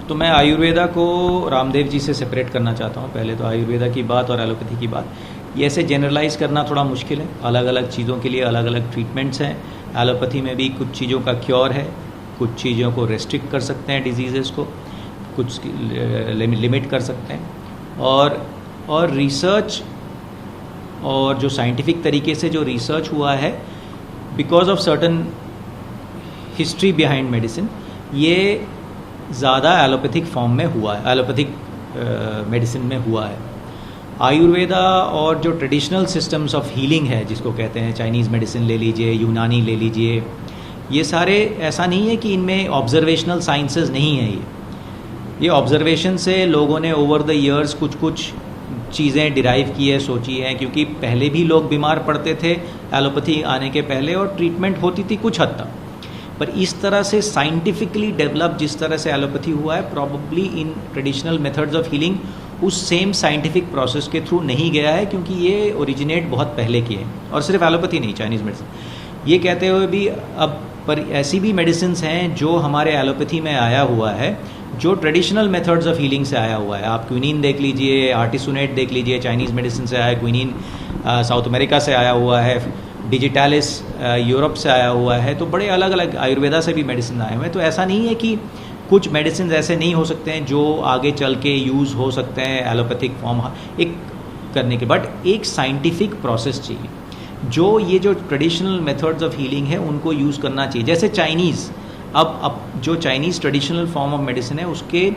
तो मैं आयुर्वेदा को रामदेव जी से सेपरेट करना चाहता हूँ। पहले तो आयुर्वेदा की बात और एलोपैथी की बात, ये ऐसे जनरलाइज करना थोड़ा मुश्किल है। अलग अलग चीज़ों के लिए अलग अलग ट्रीटमेंट्स हैं। एलोपैथी में भी कुछ चीज़ों का क्योर है, कुछ चीज़ों को रेस्ट्रिक्ट कर सकते हैं डिजीज़ को, कुछ लिमिट कर सकते हैं। और रिसर्च और जो साइंटिफिक तरीके से जो रिसर्च हुआ है, because of certain history behind medicine, ये ज़्यादा एलोपैथिक फॉर्म में हुआ है, एलोपैथिक मेडिसिन में हुआ है। आयुर्वेदा और जो ट्रेडिशनल सिस्टम्स ऑफ हीलिंग है, जिसको कहते हैं चाइनीज़ मेडिसिन ले लीजिए, यूनानी ले लीजिए, ये सारे, ऐसा नहीं है कि इनमें ऑब्जर्वेशनल साइंसेस नहीं है। ये ऑब्जर्वेशन से लोगों ने ओवर द ईयर्स कुछ चीज़ें डिराइव की है, सोची हैं, क्योंकि पहले भी लोग बीमार पड़ते थे एलोपैथी आने के पहले, और ट्रीटमेंट होती थी कुछ हद तक। पर इस तरह से साइंटिफिकली डेवलप जिस तरह से एलोपैथी हुआ है, probably in traditional methods of healing उस सेम साइंटिफिक प्रोसेस के थ्रू नहीं गया है, क्योंकि ये ओरिजिनेट बहुत पहले किए हैं। और सिर्फ एलोपैथी नहीं, चाइनीज़ मेडिसिन। ये कहते हुए भी अब पर ऐसी भी मेडिसिन्स हैं जो हमारे एलोपैथी में आया हुआ है, जो ट्रेडिशनल मेथड्स ऑफ हीलिंग से आया हुआ है। आप क्विनीन देख लीजिए, आर्टिसुनेट देख लीजिए, चाइनीज़ मेडिसिन से आया है। क्विनीन साउथ अमेरिका से आया हुआ है, डिजिटालिस यूरोप से आया हुआ है। तो बड़े अलग अलग आयुर्वेदा से भी मेडिसिन आए हुए हैं। तो ऐसा नहीं है कि कुछ मेडिसिन ऐसे नहीं हो सकते हैं जो आगे चल के यूज़ हो सकते हैं एलोपैथिक फॉर्म एक करने के, बट एक साइंटिफिक प्रोसेस चाहिए। जो जो ट्रेडिशनल मेथड्स ऑफ हीलिंग है उनको यूज़ करना चाहिए। जैसे चाइनीज़, अब जो Chinese traditional form of medicine है, उसके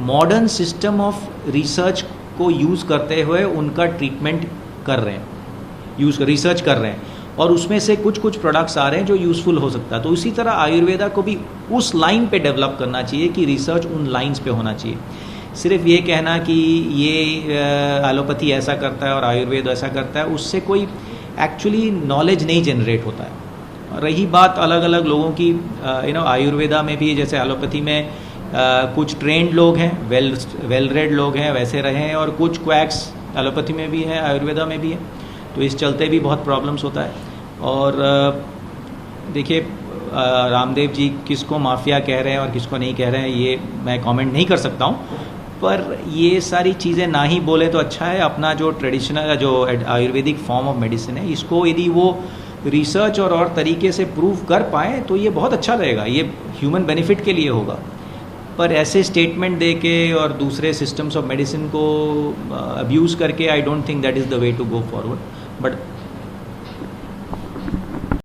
मॉडर्न सिस्टम ऑफ रिसर्च को यूज़ करते हुए उनका ट्रीटमेंट कर रहे हैं, रिसर्च कर रहे हैं, और उसमें से कुछ प्रोडक्ट्स आ रहे हैं जो यूज़फुल हो सकता है। तो इसी तरह आयुर्वेदा को भी उस लाइन पे डेवलप करना चाहिए कि रिसर्च उन लाइंस पे होना चाहिए। सिर्फ ये कहना कि ये एलोपैथी ऐसा करता है और आयुर्वेद ऐसा करता है, उससे कोई एक्चुअली नॉलेज नहीं जनरेट होता है। रही बात अलग अलग लोगों की, आयुर्वेदा में भी जैसे एलोपैथी में कुछ ट्रेंड लोग हैं, वेल रेड लोग हैं, वैसे रहे हैं, और कुछ क्वैक्स एलोपैथी में भी है, आयुर्वेदा में भी है। तो इस चलते भी बहुत प्रॉब्लम्स होता है। और देखिए, रामदेव जी किसको माफिया कह रहे हैं और किसको नहीं कह रहे हैं, ये मैं कमेंट नहीं कर सकता हूँ। पर ये सारी चीज़ें ना ही बोले तो अच्छा है। अपना जो ट्रेडिशनल, जो आयुर्वेदिक फॉर्म ऑफ मेडिसिन है, इसको यदि वो रिसर्च और तरीके से प्रूव कर पाएँ तो ये बहुत अच्छा रहेगा, ये ह्यूमन बेनिफिट के लिए होगा। पर ऐसे स्टेटमेंट दे के और दूसरे सिस्टम्स ऑफ मेडिसिन को अब्यूज़ करके, I don't think that is the way to go forward. But